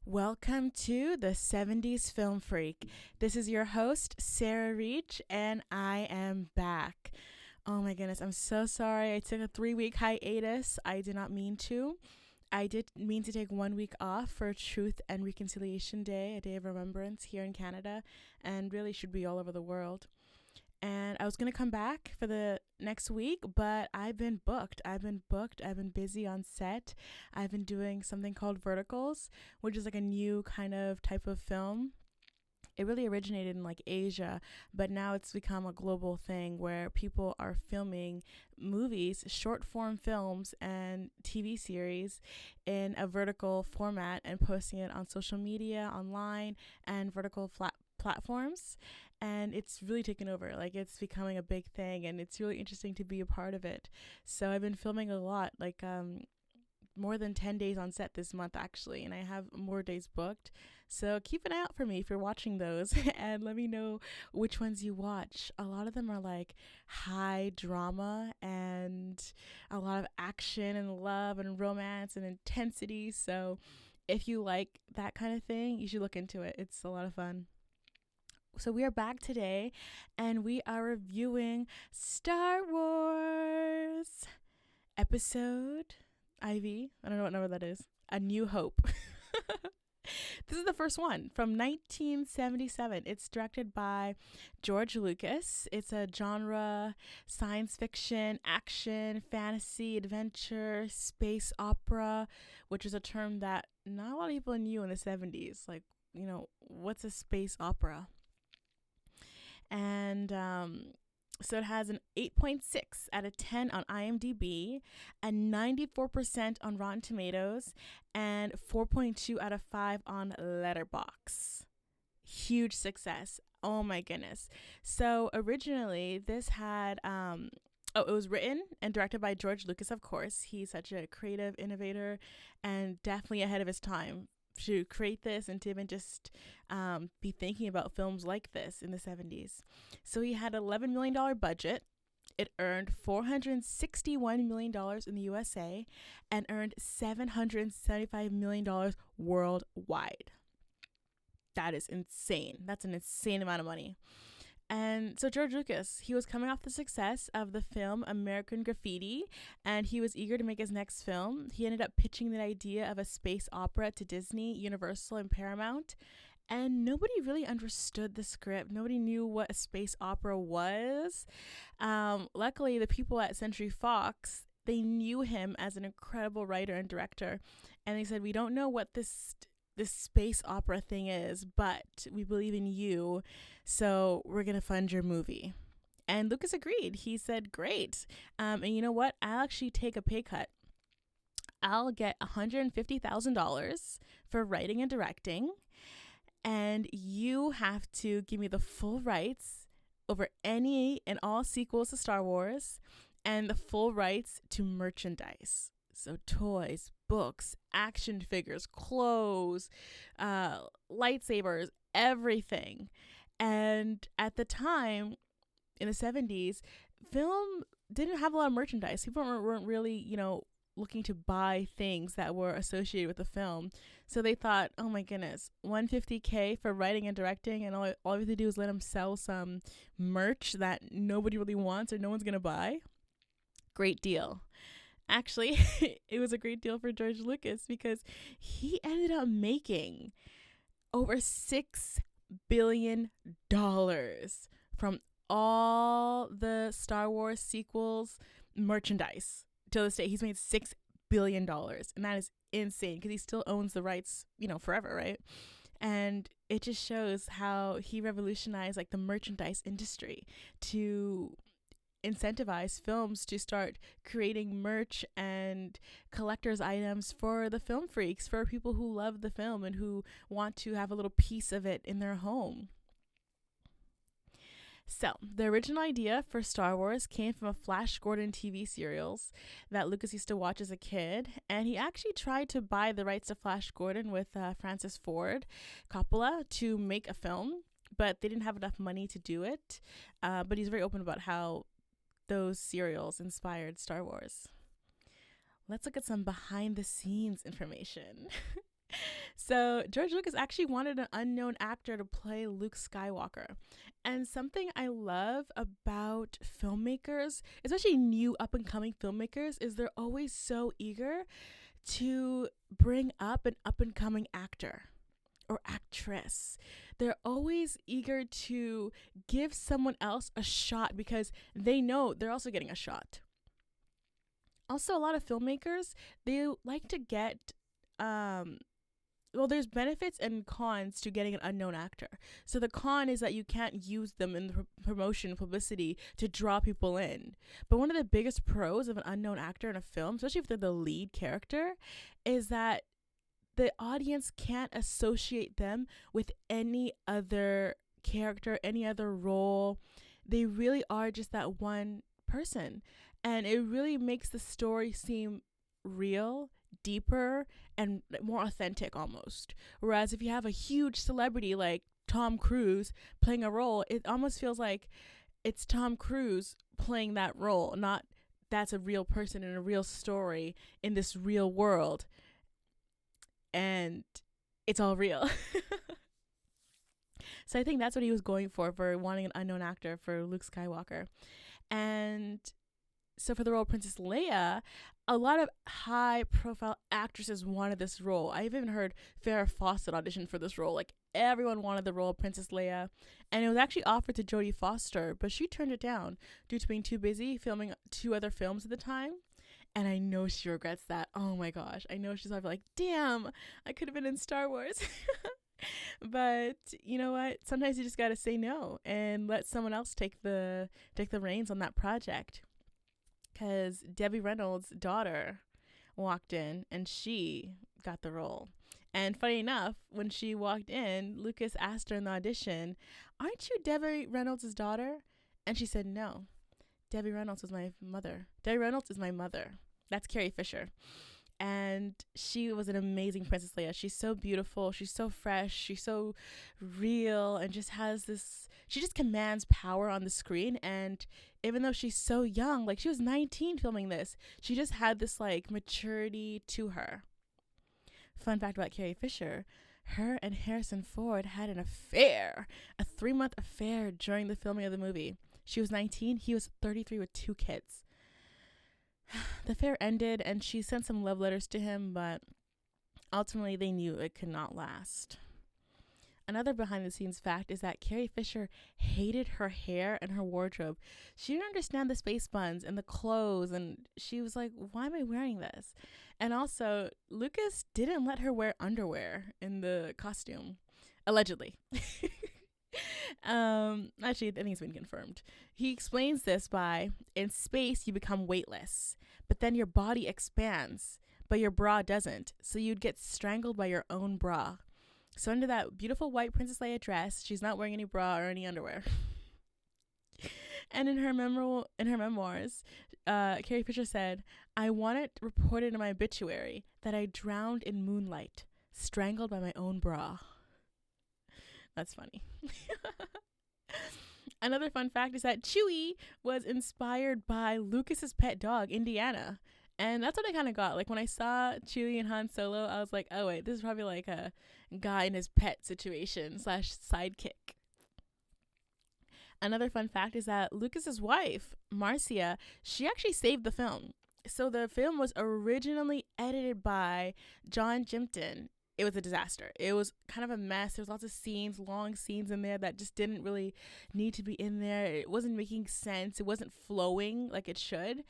Welcome to the 70s Film Freak. This is your host, SarahReech, and I am back. Oh my goodness, I'm so sorry. I took a 3-week hiatus. I did not mean to. I did mean to take 1 week off for Truth and Reconciliation Day, a day of remembrance here in Canada, and really should be all over the world. And I was going to come back for the next week, but I've been booked. I've been busy on set. I've been doing something called Verticals, which is like a new kind of type of film. It really originated in like Asia, but now it's become a global thing where people are filming movies, short form films and TV series in a vertical format and posting it on social media, online, and vertical platforms. And it's really taken over. Like, it's becoming a big thing, and it's really interesting to be a part of it. So I've been filming a lot, like more than 10 days on set this month actually, and I have more days booked. So keep an eye out for me if you're watching those and let me know which ones you watch. A lot of them are like high drama and a lot of action and love and romance and intensity. So if you like that kind of thing, you should look into it. It's a lot of fun. So we are back today and we are reviewing Star Wars episode IV. I don't know what number that is. A New Hope. This is the first one from 1977. It's directed by George Lucas. It's a genre science fiction, action, fantasy, adventure, space opera, which is a term that not a lot of people knew in the 70s. Like, what's a space opera? And so it has an 8.6 out of 10 on IMDb, a 94% on Rotten Tomatoes, and 4.2 out of 5 on Letterboxd. Huge success. Oh my goodness. So originally this had it was written and directed by George Lucas, of course. He's such a creative innovator and definitely ahead of his time to create this and to even just be thinking about films like this in the 70s. So he had $11 million budget. It earned $461 million in the USA and earned $775 million worldwide. That is insane. That's an insane amount of money. And so George Lucas, he was coming off the success of the film American Graffiti, and he was eager to make his next film. He ended up pitching the idea of a space opera to Disney, Universal, and Paramount, and nobody really understood the script. Nobody knew what a space opera was. Luckily, the people at Century Fox, they knew him as an incredible writer and director, and they said, "We don't know what this space opera thing is, but we believe in you, so we're going to fund your movie." And Lucas agreed. He said, great. And you know what? I'll actually take a pay cut. I'll get $150,000 for writing and directing, and you have to give me the full rights over any and all sequels to Star Wars and the full rights to merchandise. So toys, books, action figures, clothes, lightsabers, everything. And at the time, in the 70s, film didn't have a lot of merchandise. People weren't really, looking to buy things that were associated with the film. So they thought, oh my goodness, $150K for writing and directing, and all we have to do is let them sell some merch that nobody really wants or no one's going to buy. Great deal. Actually, it was a great deal for George Lucas because he ended up making over $6 billion from all the Star Wars sequels merchandise. To this day, he's made $6 billion. And that is insane because he still owns the rights, forever, right? And it just shows how he revolutionized like the merchandise industry to incentivize films to start creating merch and collector's items for the film freaks, for people who love the film and who want to have a little piece of it in their home. So the original idea for Star Wars came from a Flash Gordon TV serials that Lucas used to watch as a kid, and he actually tried to buy the rights to Flash Gordon with Francis Ford Coppola to make a film, but they didn't have enough money to do it. But he's very open about how those serials inspired Star Wars. Let's look at some behind the scenes information. So George Lucas actually wanted an unknown actor to play Luke Skywalker. And something I love about filmmakers, especially new up and coming filmmakers, is they're always so eager to bring up an up and coming actor or actress. They're always eager to give someone else a shot because they know they're also getting a shot. Also, a lot of filmmakers, they like to get there's benefits and cons to getting an unknown actor. So the con is that you can't use them in the promotion, publicity to draw people in. But one of the biggest pros of an unknown actor in a film, especially if they're the lead character, is that the audience can't associate them with any other character, any other role. They really are just that one person. And it really makes the story seem real, deeper, and more authentic almost. Whereas if you have a huge celebrity like Tom Cruise playing a role, it almost feels like it's Tom Cruise playing that role, not that's a real person in a real story in this real world. And it's all real. So I think that's what he was going for wanting an unknown actor for Luke Skywalker. And so for the role of Princess Leia, a lot of high-profile actresses wanted this role. I've even heard Farrah Fawcett audition for this role. Like, everyone wanted the role of Princess Leia. And it was actually offered to Jodie Foster, but she turned it down due to being too busy filming 2 other films at the time. And I know she regrets that. Oh my gosh. I know she's probably like, damn, I could have been in Star Wars. But you know what? Sometimes you just got to say no and let someone else take the reins on that project. Because Debbie Reynolds' daughter walked in and she got the role. And funny enough, when she walked in, Lucas asked her in the audition, "Aren't you Debbie Reynolds' daughter?" And she said, "No. Debbie Reynolds is my mother. Debbie Reynolds is my mother." That's Carrie Fisher. And she was an amazing Princess Leia. She's so beautiful. She's so fresh. She's so real and just has this, she just commands power on the screen. And even though she's so young, like she was 19 filming this, she just had this like maturity to her. Fun fact about Carrie Fisher, her and Harrison Ford had an affair, a 3-month affair during the filming of the movie. She was 19, he was 33 with 2 kids. The affair ended and she sent some love letters to him, but ultimately they knew it could not last. Another behind the scenes fact is that Carrie Fisher hated her hair and her wardrobe. She didn't understand the space buns and the clothes, and she was like, why am I wearing this? And also, Lucas didn't let her wear underwear in the costume, allegedly. Actually, I think it's been confirmed. He explains this by, in space, you become weightless, but then your body expands, but your bra doesn't. So you'd get strangled by your own bra. So under that beautiful white Princess Leia dress, she's not wearing any bra or any underwear. And in her memoirs, Carrie Fisher said, "I want it reported in my obituary that I drowned in moonlight, strangled by my own bra." That's funny. Another fun fact is that Chewie was inspired by Lucas's pet dog, Indiana. And that's what I kind of got. Like when I saw Chewie and Han Solo, I was like, oh wait, this is probably like a guy and his pet situation / sidekick. Another fun fact is that Lucas's wife, Marcia, she actually saved the film. So the film was originally edited by John Jimpton. It was a disaster. It was kind of a mess. There was lots of scenes, long scenes in there that just didn't really need to be in there. It wasn't making sense. It wasn't flowing like it should.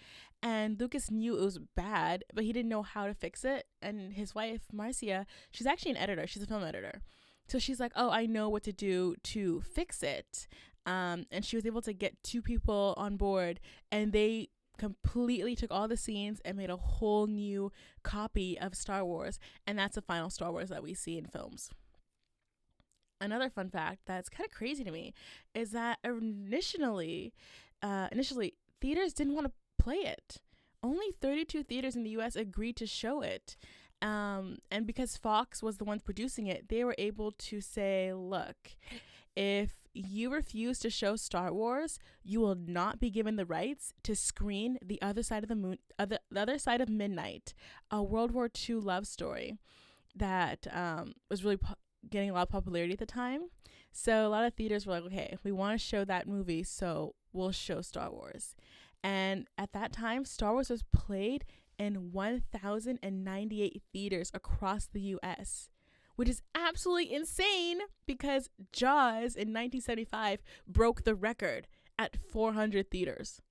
And Lucas knew it was bad, but he didn't know how to fix it. And his wife, Marcia, she's actually an editor. She's a film editor. So she's like, oh, I know what to do to fix it. And she was able to get 2 people on board, and they completely took all the scenes and made a whole new copy of Star Wars, and that's the final Star Wars that we see in films. Another fun fact that's kind of crazy to me is that initially theaters didn't want to play it. Only 32 theaters in the US agreed to show it. And because Fox was the one producing it, they were able to say, look, if you refuse to show Star Wars, you will not be given the rights to screen The Other Side of the Moon, the Other Side of Midnight, a World War II love story. that was really getting a lot of popularity at the time. So a lot of theaters were like, okay, we want to show that movie, so we'll show Star Wars. And at that time, Star Wars was played in 1,098 theaters across the US, which is absolutely insane because Jaws in 1975 broke the record at 400 theaters.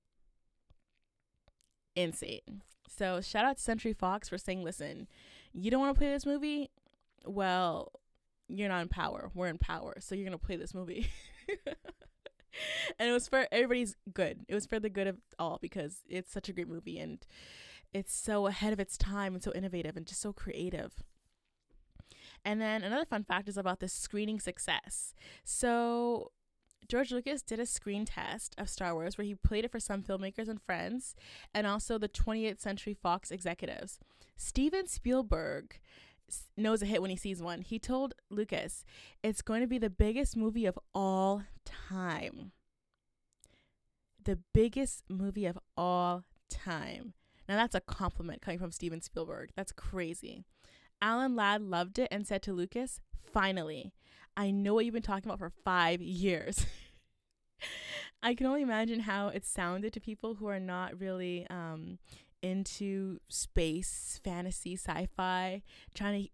Insane. So shout out to Century Fox for saying, listen, you don't want to play this movie? Well, you're not in power. We're in power. So you're going to play this movie. And it was for everybody's good. It was for the good of all because it's such a great movie and it's so ahead of its time and so innovative and just so creative. And then another fun fact is about the screening success. So George Lucas did a screen test of Star Wars where he played it for some filmmakers and friends and also the 20th Century Fox executives. Steven Spielberg knows a hit when he sees one. He told Lucas, it's going to be the biggest movie of all time. The biggest movie of all time. Now that's a compliment coming from Steven Spielberg. That's crazy. Alan Ladd loved it and said to Lucas, finally, I know what you've been talking about for 5 years. I can only imagine how it sounded to people who are not really into space, fantasy, sci-fi, trying to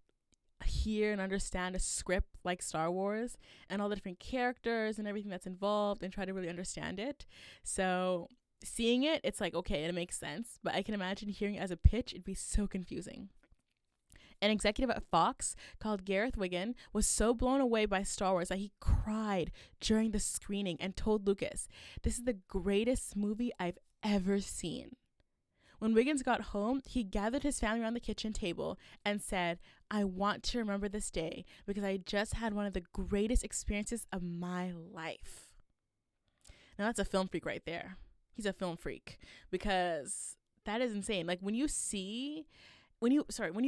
hear and understand a script like Star Wars and all the different characters and everything that's involved and try to really understand it. So seeing it, it's like, okay, it makes sense. But I can imagine hearing it as a pitch, it'd be so confusing. An executive at Fox called Gareth Wigan was so blown away by Star Wars that he cried during the screening and told Lucas, this is the greatest movie I've ever seen. When Wiggins got home, he gathered his family around the kitchen table and said, I want to remember this day because I just had one of the greatest experiences of my life. Now that's a film freak right there. He's a film freak because that is insane. Like when you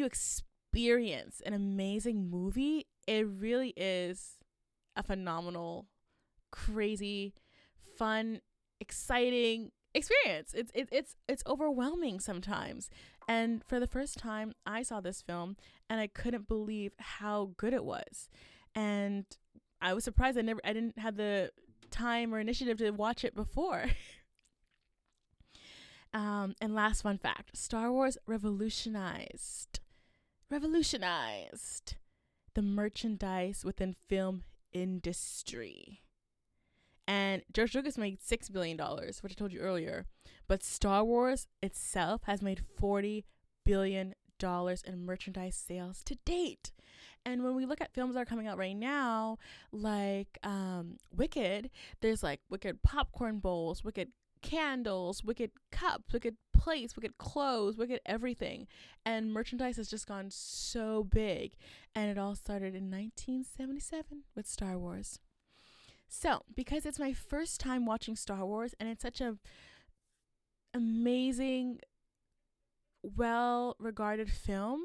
experience an amazing movie, it really is a phenomenal, crazy, fun, exciting experience. It's overwhelming sometimes. And for the first time, I saw this film and I couldn't believe how good it was. And I was surprised I didn't have the time or initiative to watch it before. And last fun fact, Star Wars revolutionized the merchandise within film industry. And George Lucas made $6 billion, which I told you earlier. But Star Wars itself has made $40 billion in merchandise sales to date. And when we look at films that are coming out right now, like Wicked, there's like Wicked popcorn bowls, Wicked candles, Wicked cups, Wicked plates, Wicked clothes, Wicked everything. And merchandise has just gone so big. And it all started in 1977 with Star Wars. So, because it's my first time watching Star Wars and it's such a amazing, well-regarded film,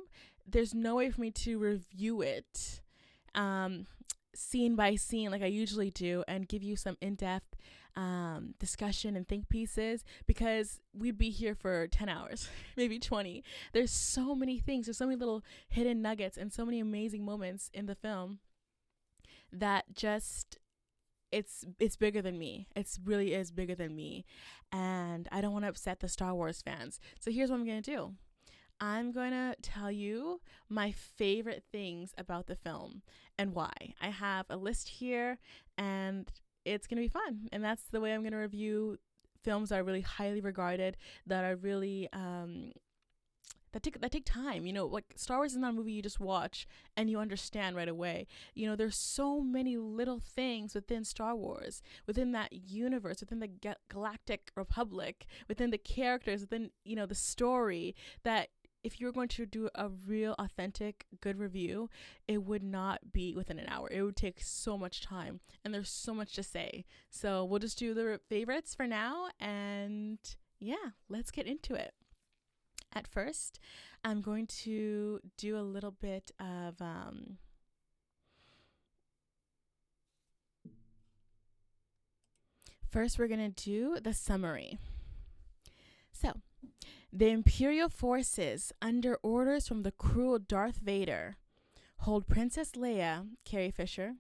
there's no way for me to review it scene by scene like I usually do and give you some in-depth discussion and think pieces because we'd be here for 10 hours, maybe 20. There's so many things. There's so many little hidden nuggets and so many amazing moments in the film that just... It's bigger than me. It really is bigger than me. And I don't want to upset the Star Wars fans. So here's what I'm going to do. I'm going to tell you my favorite things about the film and why. I have a list here and it's going to be fun. And that's the way I'm going to review films that are really highly regarded, that are really that take time. You know, like Star Wars is not a movie you just watch and you understand right away. You know, there's so many little things within Star Wars, within that universe, within the Galactic Republic, within the characters, within, you know, the story, that if you're going to do a real authentic good review, it would not be within an hour. It would take so much time and there's so much to say. So we'll just do the favorites for now and yeah, let's get into it. At first, I'm going to do a little bit of first we're going to do the summary. So, the Imperial forces, under orders from the cruel Darth Vader, hold Princess Leia, Carrie Fisher,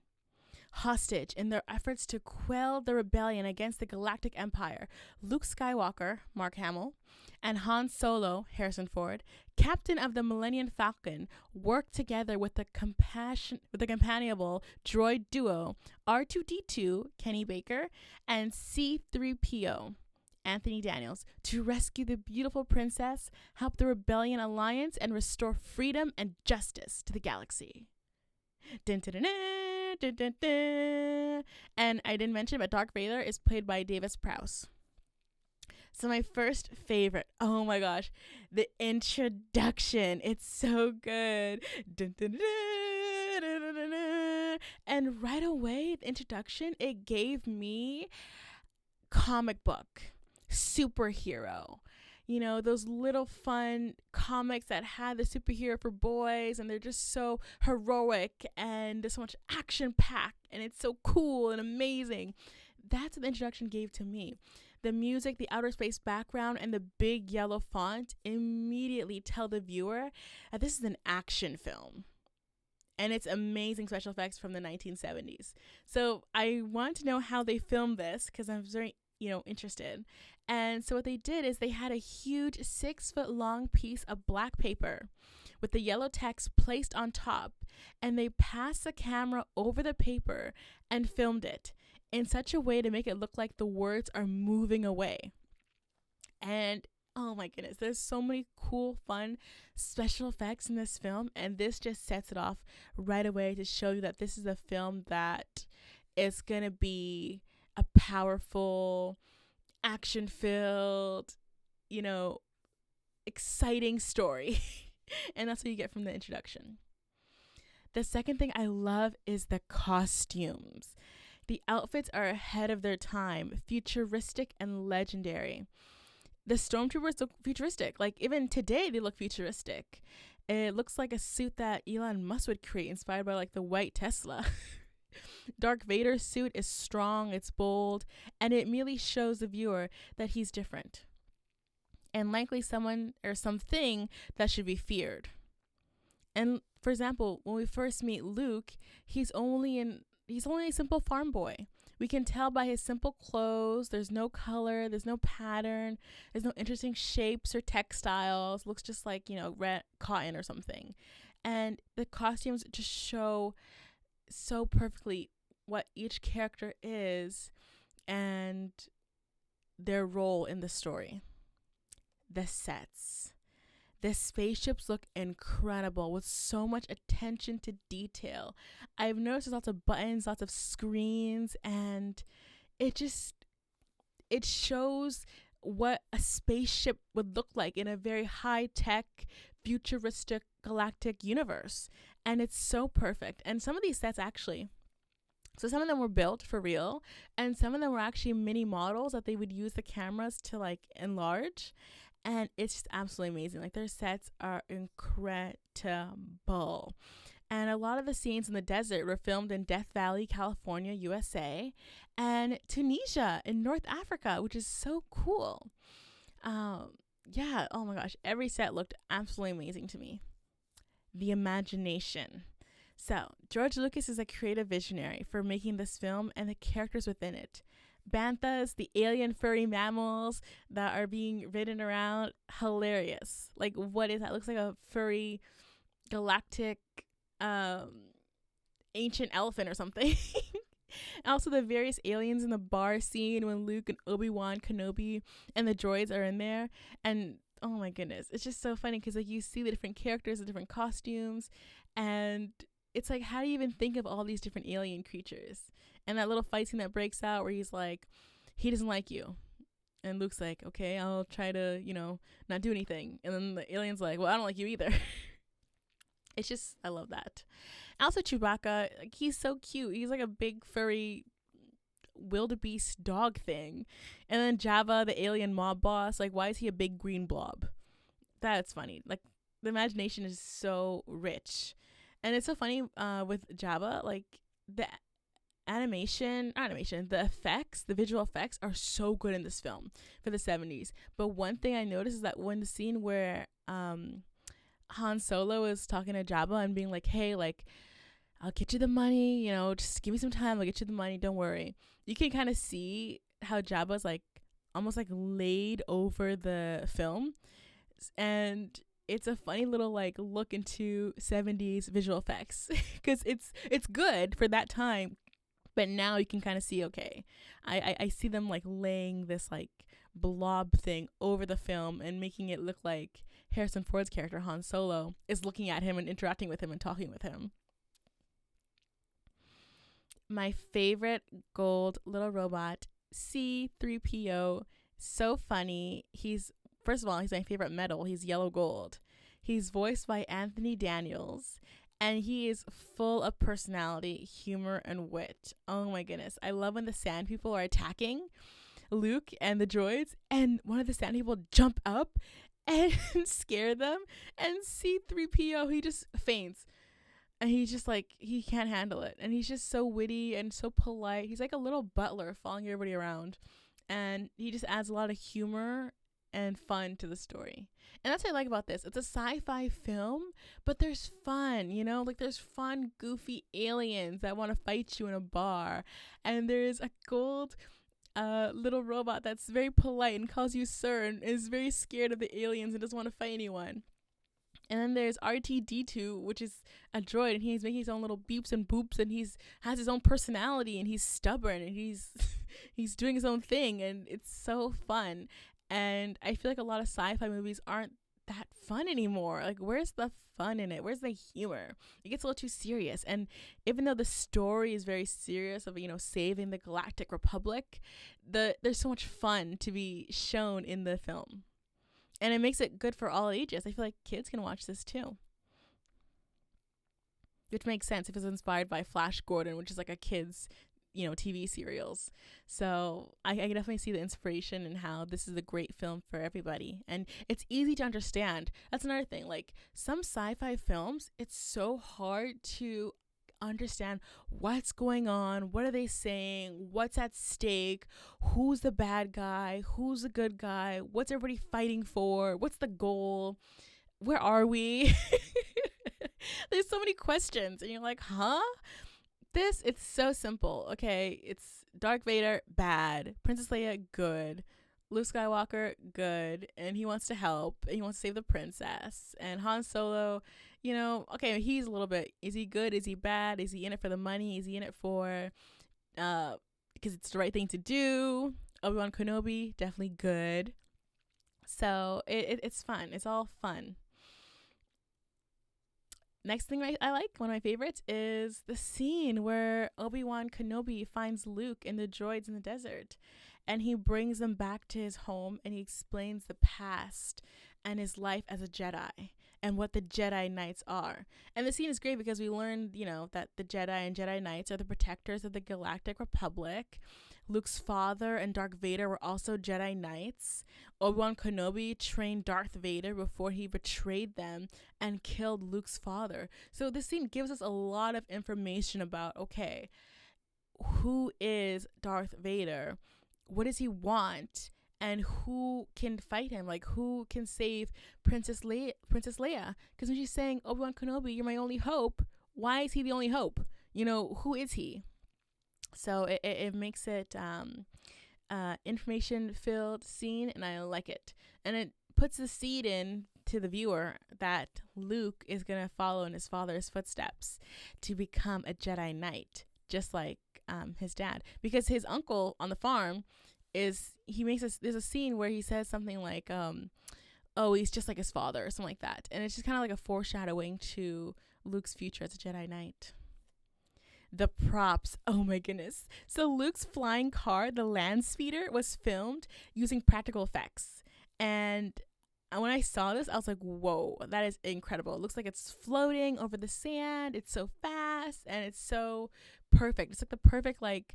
hostage in their efforts to quell the rebellion against the Galactic Empire. Luke Skywalker, Mark Hamill, and Han Solo, Harrison Ford, captain of the Millennium Falcon, work together with the companionable droid duo R2-D2, Kenny Baker, and C-3PO, Anthony Daniels, to rescue the beautiful princess, help the Rebellion Alliance, and restore freedom and justice to the galaxy. Dun, dun, dun, dun, dun, dun. And I didn't mention, but Darth Vader is played by Davis Prowse. So my first favorite, oh my gosh, the introduction. It's so good. Dun, dun, dun, dun, dun, dun, dun. And right away, the introduction, it gave me comic book, superhero. You know, those little fun comics that had the superhero for boys, and they're just so heroic, and there's so much action packed, and it's so cool and amazing. That's what the introduction gave to me. The music, the outer space background, and the big yellow font immediately tell the viewer that this is an action film. And it's amazing special effects from the 1970s. So I want to know how they filmed this, because I'm very, interested. And so what they did is they had a huge 6-foot-long piece of black paper with the yellow text placed on top, and they passed the camera over the paper and filmed it in such a way to make it look like the words are moving away. And oh my goodness, there's so many cool, fun special effects in this film, and this just sets it off right away to show you that this is a film that is going to be a powerful, action-filled, exciting story. And that's what you get from the introduction. The second thing I love is the costumes. The outfits are ahead of their time, futuristic and legendary. The stormtroopers look futuristic. Like, even today, they look futuristic. It looks like a suit that Elon Musk would create, inspired by, like, the white Tesla. Darth Vader's suit is strong, it's bold, and it merely shows the viewer that he's different, and likely someone or something that should be feared. And, for example, when we first meet Luke, he's only a simple farm boy. We can tell by his simple clothes. There's no color, there's no pattern, there's no interesting shapes or textiles. Looks just like, red cotton or something. And the costumes just show so perfectly what each character is and their role in the story. The sets. The spaceships look incredible with so much attention to detail. I've noticed there's lots of buttons, lots of screens, and it shows what a spaceship would look like in a very high-tech, futuristic, galactic universe. And it's so perfect. And some of these sets so some of them were built for real, and some of them were actually mini models that they would use the cameras to, like, enlarge. And it's just absolutely amazing. Like, their sets are incredible. And a lot of the scenes in the desert were filmed in Death Valley, California, USA, and Tunisia in North Africa, which is so cool. Yeah, oh my gosh, every set looked absolutely amazing to me. The imagination. So, George Lucas is a creative visionary for making this film and the characters within it. Banthas, the alien furry mammals that are being ridden around, hilarious. Like, what is that? Looks like a furry galactic ancient elephant or something. Also, the various aliens in the bar scene when Luke and Obi-Wan Kenobi and the droids are in there. And oh my goodness, it's just so funny because, like, you see the different characters, the different costumes, and it's like, how do you even think of all these different alien creatures? And that little fight scene that breaks out where he's like, he doesn't like you. And Luke's like, okay, I'll try to, not do anything. And then the alien's like, well, I don't like you either. It's just, I love that. Also, Chewbacca, like, he's so cute. He's like a big furry wildebeest dog thing. And then Jabba, the alien mob boss, like, why is he a big green blob? That's funny. Like, the imagination is so rich. And it's so funny with Jabba, like, the the effects, the visual effects are so good in this film for the 70s. But one thing I noticed is that when the scene where Han Solo is talking to Jabba and being like, hey, like, I'll get you the money, you know, just give me some time, I'll get you the money, don't worry. You can kind of see how Jabba's like almost like laid over the film, and it's a funny little like look into 70s visual effects because it's good for that time, but now you can kind of see, okay, I see them like laying this like blob thing over the film and making it look like Harrison Ford's character Han Solo is looking at him and interacting with him and talking with him. My favorite gold little robot, C-3PO, so funny. First of all, he's my favorite metal. He's yellow gold. He's voiced by Anthony Daniels, and he is full of personality, humor, and wit. Oh my goodness. I love when the sand people are attacking Luke and the droids, and one of the sand people jump up and scare them, and C-3PO, he just faints. And he's just like, he can't handle it. And he's just so witty and so polite. He's like a little butler following everybody around. And he just adds a lot of humor and fun to the story. And that's what I like about this. It's a sci-fi film, but there's fun, you know? Like, there's fun, goofy aliens that want to fight you in a bar. And there's a gold little robot that's very polite and calls you sir and is very scared of the aliens and doesn't want to fight anyone. And then there's R2-D2, which is a droid, and he's making his own little beeps and boops, and has his own personality, and he's stubborn, and he's doing his own thing, and it's so fun. And I feel like a lot of sci-fi movies aren't that fun anymore. Like, where's the fun in it? Where's the humor? It gets a little too serious. And even though the story is very serious of, you know, saving the Galactic Republic, there's so much fun to be shown in the film. And it makes it good for all ages. I feel like kids can watch this too. Which makes sense if it's inspired by Flash Gordon, which is like a kid's, you know, TV serials. So I can definitely see the inspiration and how this is a great film for everybody. And it's easy to understand. That's another thing. Like, some sci-fi films, it's so hard to understand what's going on, what are they saying, what's at stake, who's the bad guy, who's the good guy, what's everybody fighting for, what's the goal, where are we? There's so many questions, and you're like, huh? It's so simple. Okay, it's Darth Vader, bad, Princess Leia, good, Luke Skywalker, good, and he wants to help, and he wants to save the princess. And Han Solo, you know, okay, he's a little bit, is he good, is he bad, is he in it for the money, is he in it for because it's the right thing to do? Obi-Wan Kenobi, definitely good. So it's fun. It's all fun. Next thing I like, one of my favorites, is the scene where Obi-Wan Kenobi finds Luke and the droids in the desert, and he brings them back to his home, and he explains the past and his life as a Jedi and what the Jedi Knights are. And the scene is great because we learned, you know, that the Jedi and Jedi Knights are the protectors of the Galactic Republic. Luke's father and Darth Vader were also Jedi Knights. Obi-Wan Kenobi trained Darth Vader before he betrayed them and killed Luke's father. So this scene gives us a lot of information about, okay, who is Darth Vader? What does he want? And who can fight him? Like, who can save Princess Leia? Because when she's saying, Obi-Wan Kenobi, you're my only hope, why is he the only hope? You know, who is he? So it makes it information-filled scene, and I like it. And it puts the seed in to the viewer that Luke is going to follow in his father's footsteps to become a Jedi Knight, just like his dad. Because his uncle on the farm there's a scene where he says something like, oh, he's just like his father, or something like that. And it's just kind of like a foreshadowing to Luke's future as a Jedi Knight. The props, oh my goodness. So Luke's flying car, the land speeder, was filmed using practical effects. And when I saw this, I was like, whoa, that is incredible. It looks like it's floating over the sand. It's so fast, and it's so perfect. It's like the perfect, like,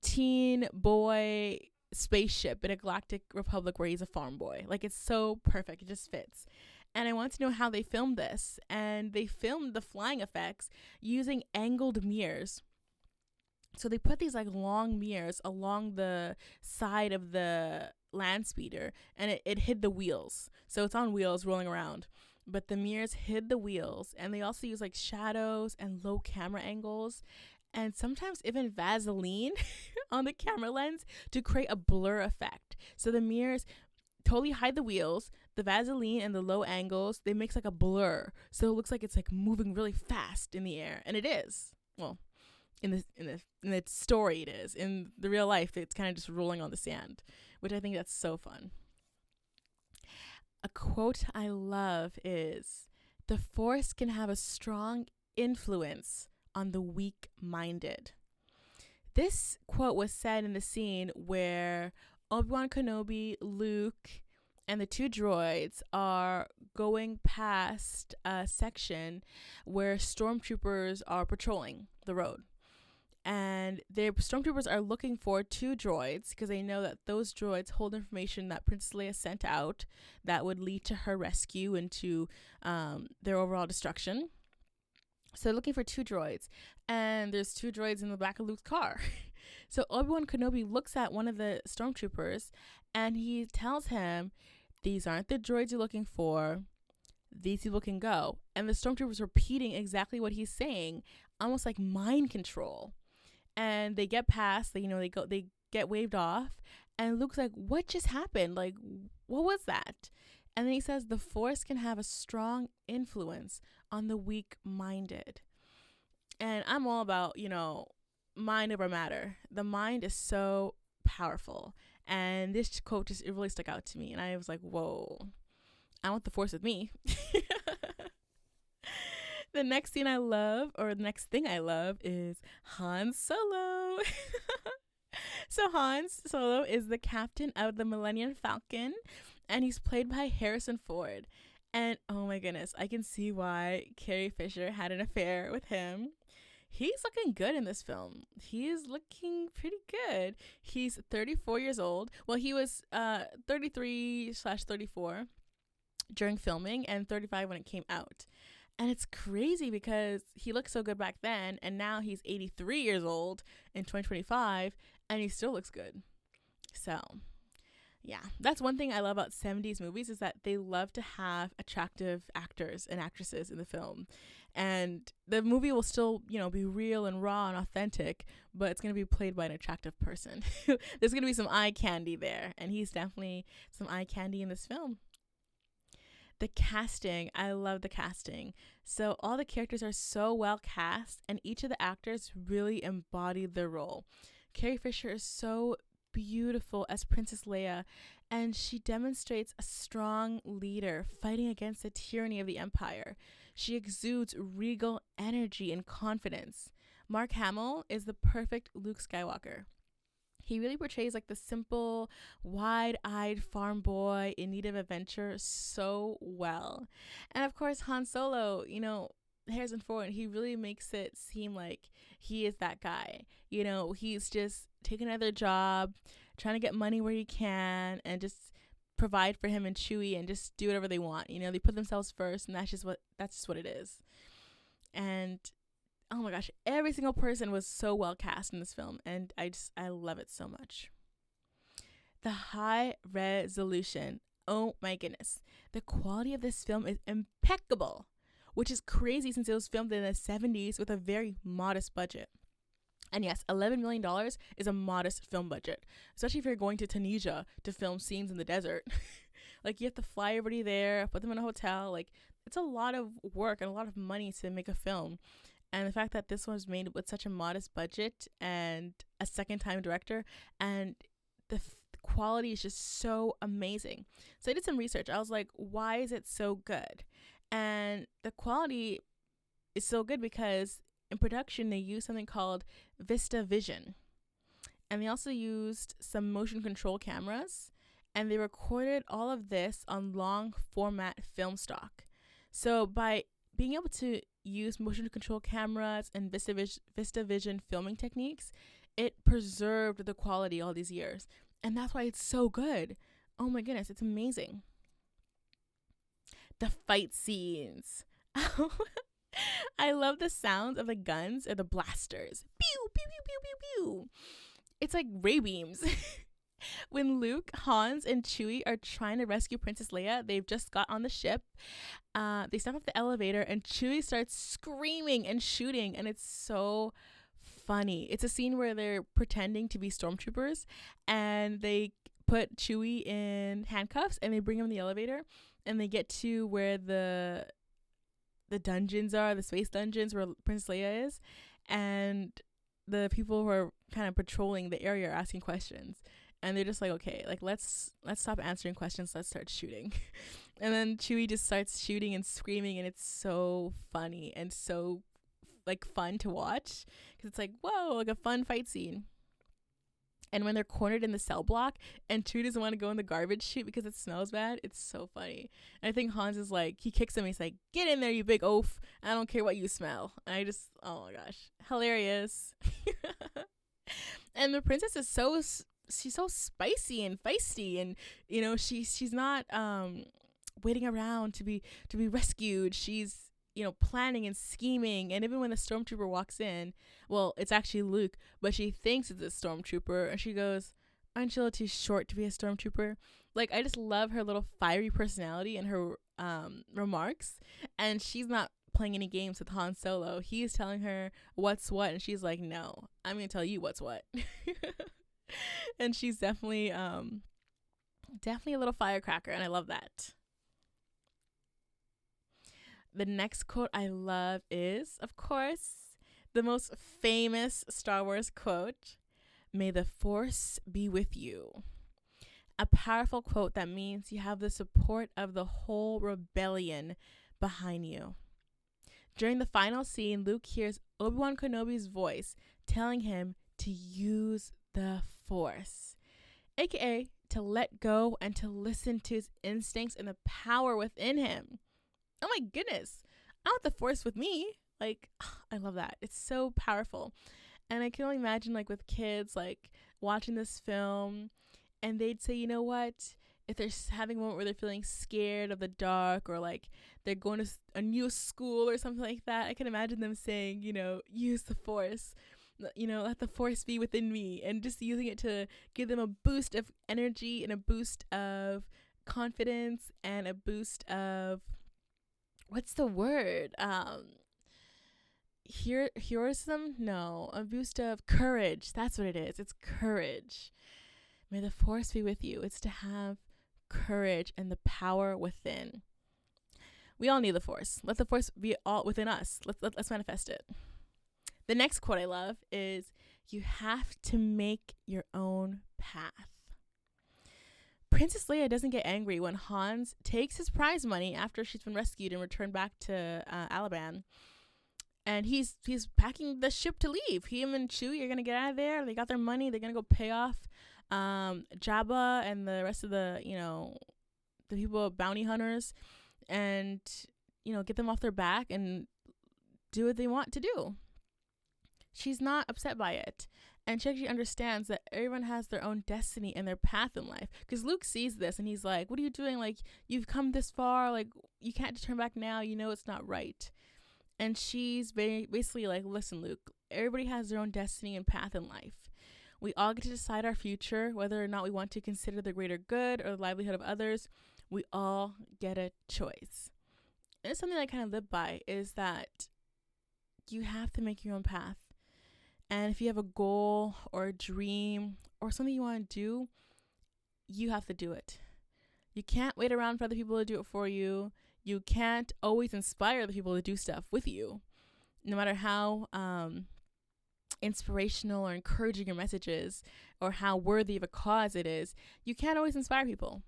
teen boy spaceship in a Galactic Republic where he's a farm boy. Like, it's so perfect. It just fits. And I want to know how they filmed this. And they filmed the flying effects using angled mirrors. So they put these like long mirrors along the side of the land speeder, and it hid the wheels. So it's on wheels rolling around. but the mirrors hid the wheels, and they also use like shadows and low camera angles, and sometimes even Vaseline on the camera lens to create a blur effect. So the mirrors totally hide the wheels, the Vaseline and the low angles, they makes like a blur, so it looks like it's like moving really fast in the air, and it is. Well, in the story it is. In the real life, it's kind of just rolling on the sand, which I think that's so fun. A quote I love is, "The Force can have a strong influence on the weak-minded." This quote was said in the scene where Obi-Wan Kenobi, Luke, and the two droids are going past a section where stormtroopers are patrolling the road. And the stormtroopers are looking for two droids because they know that those droids hold information that Princess Leia sent out that would lead to her rescue and to their overall destruction. So they're looking for two droids, and there's two droids in the back of Luke's car. So Obi-Wan Kenobi looks at one of the stormtroopers, and he tells him, "These aren't the droids you're looking for. These people can go." And the stormtrooper's repeating exactly what he's saying, almost like mind control. And they get past, they get waved off, and Luke's like, "What just happened? Like, what was that?" And then he says, "The Force can have a strong influence on the weak-minded." And I'm all about, mind over matter. The mind is so powerful. And this quote it really stuck out to me. And I was like, whoa, I want the Force with me. The next thing I love is Han Solo. So Han Solo is the captain of the Millennium Falcon, and he's played by Harrison Ford. And oh my goodness, I can see why Carrie Fisher had an affair with him. He's looking good in this film. He is looking pretty good. He's 34 years old. Well, he was 33/34 during filming and 35 when it came out. And it's crazy because he looked so good back then, and now he's 83 years old in 2025, and he still looks good. So, yeah, that's one thing I love about 70s movies is that they love to have attractive actors and actresses in the film. And the movie will still, be real and raw and authentic, but it's going to be played by an attractive person. There's going to be some eye candy there, and he's definitely some eye candy in this film. The casting, I love the casting. So all the characters are so well cast, and each of the actors really embodied their role. Carrie Fisher is so beautiful as Princess Leia, and she demonstrates a strong leader fighting against the tyranny of the Empire. She exudes regal energy and confidence. Mark Hamill is the perfect Luke Skywalker. He really portrays like the simple, wide-eyed farm boy in need of adventure so well. And of course, Han Solo, Harrison Ford, he really makes it seem like he is that guy. He's just taking another job, trying to get money where he can, and just provide for him and Chewie and just do whatever they want. They put themselves first, and that's just what it is. And oh my gosh, every single person was so well cast in this film, and I love it so much. The high resolution, oh my goodness. The quality of this film is impeccable, which is crazy since it was filmed in the 70s with a very modest budget. And yes, $11 million is a modest film budget, especially if you're going to Tunisia to film scenes in the desert. Like, you have to fly everybody there, put them in a hotel. Like, it's a lot of work and a lot of money to make a film. And the fact that this one was made with such a modest budget and a second-time director, and the quality is just so amazing. So I did some research. I was like, why is it so good? And the quality is so good because in production, they used something called Vista Vision. And they also used some motion control cameras, and they recorded all of this on long format film stock. So by being able to use motion control cameras and Vista Vision filming techniques, it preserved the quality all these years. And that's why it's so good. Oh my goodness, it's amazing. The fight scenes. I love the sounds of the guns or the blasters. Pew, pew, pew, pew, pew, pew. It's like ray beams. When Luke, Hans, and Chewie are trying to rescue Princess Leia, they've just got on the ship. They step off the elevator, and Chewie starts screaming and shooting, and it's so funny. It's a scene where they're pretending to be stormtroopers, and they put Chewie in handcuffs, and they bring him in the elevator, and they get to where the dungeons are, the space dungeons where Princess Leia is, and the people who are kind of patrolling the area are asking questions, and they're just like, okay, like let's stop answering questions, let's start shooting. And then Chewie just starts shooting and screaming, and it's so funny and so like fun to watch, because it's like, whoa, like a fun fight scene. And when they're cornered in the cell block and Chewie doesn't want to go in the garbage chute because it smells bad, it's so funny. And I think Hans is like, he kicks him, he's like, get in there, you big oaf, I don't care what you smell. And I just, oh my gosh, hilarious. And the princess is she's so spicy and feisty, and you know, she's not waiting around to be rescued. She's, you know, planning and scheming. And even when the stormtrooper walks in, well, it's actually Luke, but she thinks it's a stormtrooper, and she goes, aren't you a little too short to be a stormtrooper? Like, I just love her little fiery personality and her remarks. And she's not playing any games with Han Solo. He's telling her what's what, and she's like, no, I'm gonna tell you what's what. And she's definitely a little firecracker, and I love that. The next quote I love is, of course, the most famous Star Wars quote, "May the Force be with you." A powerful quote that means you have the support of the whole rebellion behind you. During the final scene, Luke hears Obi-Wan Kenobi's voice telling him to use the Force, aka to let go and to listen to his instincts and the power within him. Oh my goodness, I want the Force with me. Like, I love that. It's so powerful. And I can only imagine, like, with kids, like, watching this film, and they'd say, you know what, if they're having a moment where they're feeling scared of the dark, or like they're going to a new school or something like that, I can imagine them saying, you know, use the Force, you know, let the Force be within me, and just using it to give them a boost of energy and a boost of confidence and a boost of, what's the word? Heroism? No, a boost of courage. That's what it is. It's courage. May the Force be with you. It's to have courage and the power within. We all need the Force. Let the Force be all within us. Let's manifest it. The next quote I love is, you have to make your own path. Princess Leia doesn't get angry when Hans takes his prize money after she's been rescued and returned back to Alabama. And he's packing the ship to leave. Him and Chewie are going to get out of there. They got their money. They're going to go pay off Jabba and the rest of the, you know, the people, bounty hunters, and, you know, get them off their back and do what they want to do. She's not upset by it. And she actually understands that everyone has their own destiny and their path in life. Because Luke sees this and he's like, what are you doing? Like, you've come this far. Like, you can't turn back now. You know it's not right. And she's basically like, listen, Luke, everybody has their own destiny and path in life. We all get to decide our future, whether or not we want to consider the greater good or the livelihood of others. We all get a choice. And it's something I kind of live by, is that you have to make your own path. And if you have a goal or a dream or something you want to do, you have to do it. You can't wait around for other people to do it for you. You can't always inspire other people to do stuff with you. No matter how inspirational or encouraging your message is, or how worthy of a cause it is, you can't always inspire people.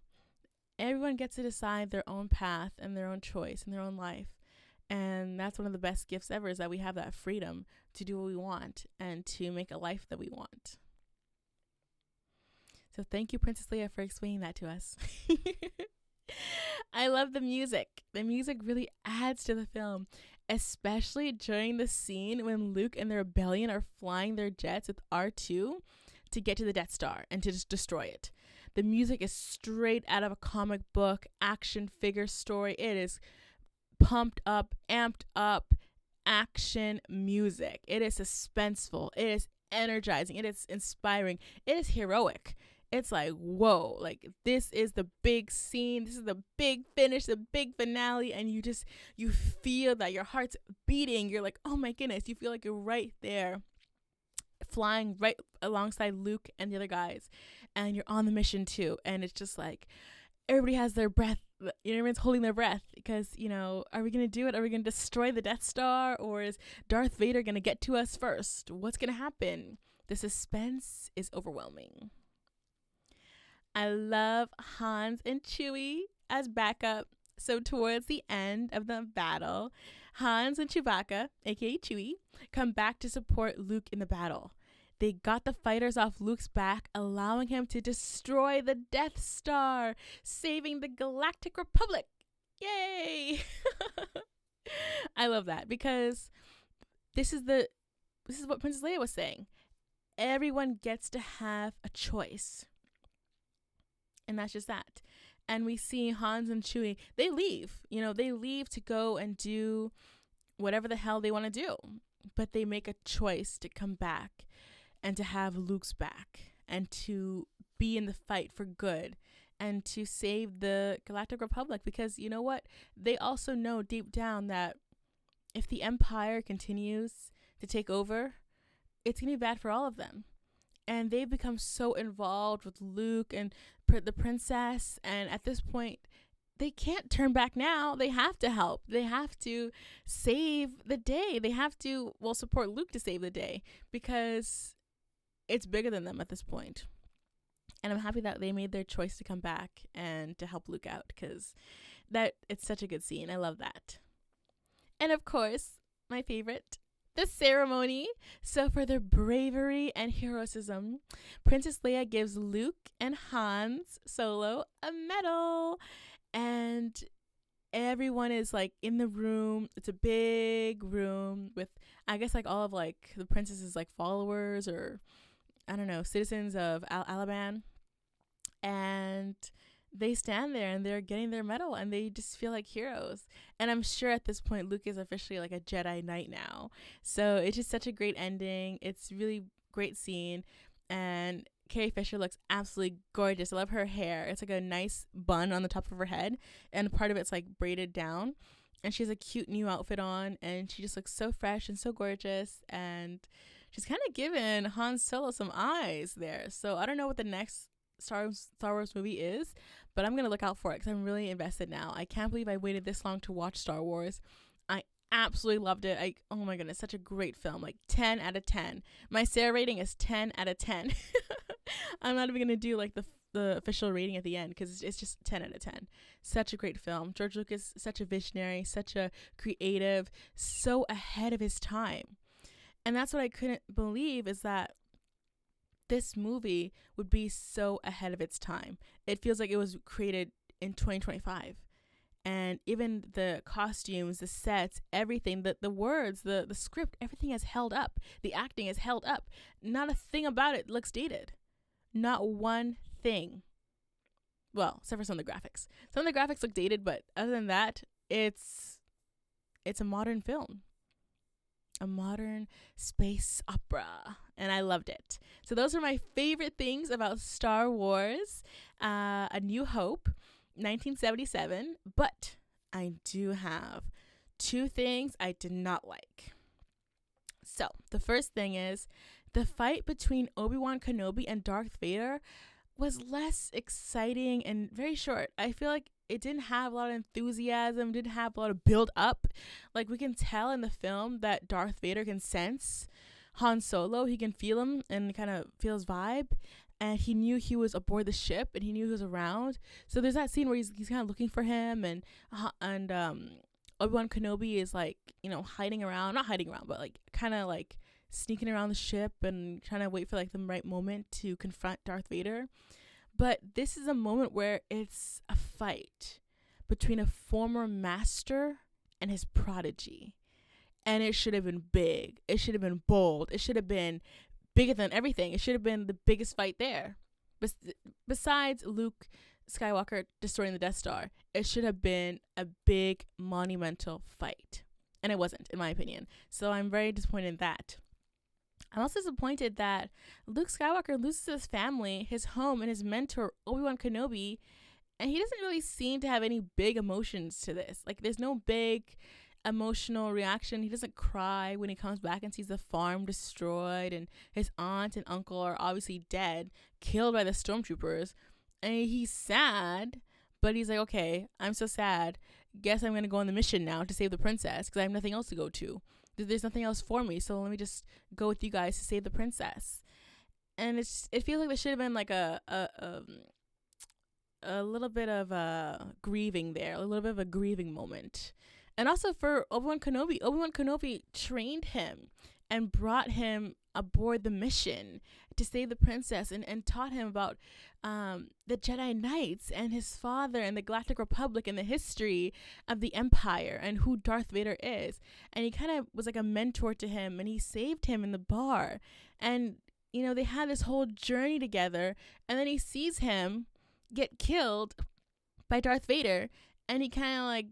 Everyone gets to decide their own path and their own choice and their own life. And that's one of the best gifts ever, is that we have that freedom to do what we want and to make a life that we want. So thank you, Princess Leia, for explaining that to us. I love the music. The music really adds to the film, especially during the scene when Luke and the rebellion are flying their jets with R2 to get to the Death Star and to just destroy it. The music is straight out of a comic book action figure story. It is pumped up, amped up action music. It is suspenseful. It is energizing. It is inspiring. It is heroic. it's like, whoa, like this is the big scene, this is the big finish, the big finale, and you feel that your heart's beating. You're like, oh my goodness, you feel like you're right there flying right alongside Luke and the other guys, and you're on the mission too. And it's just like everybody has their breath, everyone's holding their breath, because, you know, are we gonna do it? Are we gonna destroy the Death Star, or is Darth Vader gonna get to us first? What's gonna happen? The suspense is overwhelming. I love Hans and Chewie as backup. So towards the end of the battle, Hans and Chewbacca, aka Chewie, come back to support Luke in the battle. They got the fighters off Luke's back, allowing him to destroy the Death Star, saving the Galactic Republic. Yay! I love that, because this is what Princess Leia was saying. Everyone gets to have a choice. And that's just that. And we see Hans and Chewie, they leave. You know, they leave to go and do whatever the hell they want to do. But they make a choice to come back and to have Luke's back and to be in the fight for good and to save the Galactic Republic. Because you know what? They also know deep down that if the Empire continues to take over, it's going to be bad for all of them. And they've become so involved with Luke and the princess. And at this point, they can't turn back now. They have to help. They have to save the day. They have to, support Luke to save the day, because it's bigger than them at this point. And I'm happy that they made their choice to come back and to help Luke out, because it's such a good scene. I love that. And of course, my favorite, the ceremony. So for their bravery and heroism, Princess Leia gives Luke and Hans Solo a medal, and everyone is like in the room. It's a big room with, I guess, like all of like the princess's like followers, or I don't know, citizens of Alaban, and they stand there and they're getting their medal and they just feel like heroes. And I'm sure at this point Luke is officially like a Jedi Knight now. So it's just such a great ending. It's really great scene. And Carrie Fisher looks absolutely gorgeous. I love her hair. It's like a nice bun on the top of her head, and part of it's like braided down. And she has a cute new outfit on, and she just looks so fresh and so gorgeous. And she's kind of given Han Solo some eyes there. So I don't know what the next Star Wars movie is, but I'm going to look out for it because I'm really invested now. I can't believe I waited this long to watch Star Wars. I absolutely loved it. Oh my goodness, such a great film. Like 10 out of 10. My Sarah rating is 10 out of 10. I'm not even going to do like the official rating at the end because it's just 10 out of 10. Such a great film. George Lucas, such a visionary, such a creative, so ahead of his time. And that's what I couldn't believe, is that this movie would be so ahead of its time. It feels like it was created in 2025. And even the costumes, the sets, everything, the words, the script, everything has held up. The acting has held up. Not a thing about it looks dated. Not one thing. Well, except for some of the graphics. Some of the graphics look dated, but other than that, it's a modern film. A modern space opera, and I loved it. So those are my favorite things about Star Wars, A New Hope, 1977. But I do have two things I did not like. So the first thing is the fight between Obi-Wan Kenobi and Darth Vader was less exciting and very short. I feel like it didn't have a lot of enthusiasm, didn't have a lot of build up. Like, we can tell in the film that Darth Vader can sense Han Solo. He can feel him and kind of feel his vibe. And he knew he was aboard the ship and he knew he was around. So there's that scene where he's kind of looking for him, and Obi-Wan Kenobi is like, hiding around, not hiding around, but like kind of like sneaking around the ship and trying to wait for like the right moment to confront Darth Vader. But this is a moment where it's a fight between a former master and his prodigy. And it should have been big. It should have been bold. It should have been bigger than everything. It should have been the biggest fight there. Besides Luke Skywalker destroying the Death Star, it should have been a big, monumental fight. And it wasn't, in my opinion. So I'm very disappointed in that. I'm also disappointed that Luke Skywalker loses his family, his home, and his mentor, Obi-Wan Kenobi, and he doesn't really seem to have any big emotions to this. Like, there's no big emotional reaction. He doesn't cry when he comes back and sees the farm destroyed and his aunt and uncle are obviously dead, killed by the stormtroopers. And he's sad, but he's like, okay, I'm so sad. Guess I'm going to go on the mission now to save the princess because I have nothing else to go to. There's nothing else for me, so let me just go with you guys to save the princess. And it feels like there should have been like a little bit of grieving there, a little bit of a grieving moment. And also for Obi-Wan Kenobi trained him and brought him aboard the mission to save the princess and taught him about the Jedi Knights and his father and the Galactic Republic and the history of the Empire and who Darth Vader is. And he kind of was like a mentor to him, and he saved him in the bar. And, you know, they had this whole journey together, and then he sees him get killed by Darth Vader, and he kind of like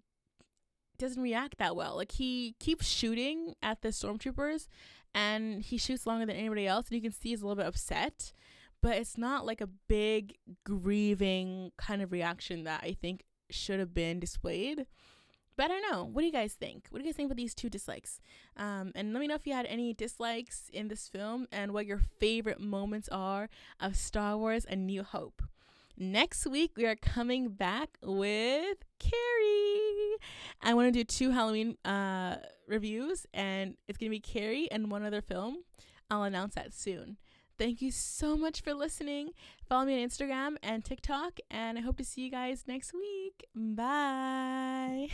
doesn't react that well. Like, he keeps shooting at the stormtroopers, and he shoots longer than anybody else, and you can see he's a little bit upset, but it's not like a big grieving kind of reaction that I think should have been displayed. But I don't know. What do you guys think? What do you guys think about these two dislikes? And let me know if you had any dislikes in this film and what your favorite moments are of Star Wars: A New Hope. Next week, we are coming back with Carrie. I want to do 2 Halloween reviews, and it's going to be Carrie and one other film. I'll announce that soon. Thank you so much for listening. Follow me on Instagram and TikTok, and I hope to see you guys next week. Bye.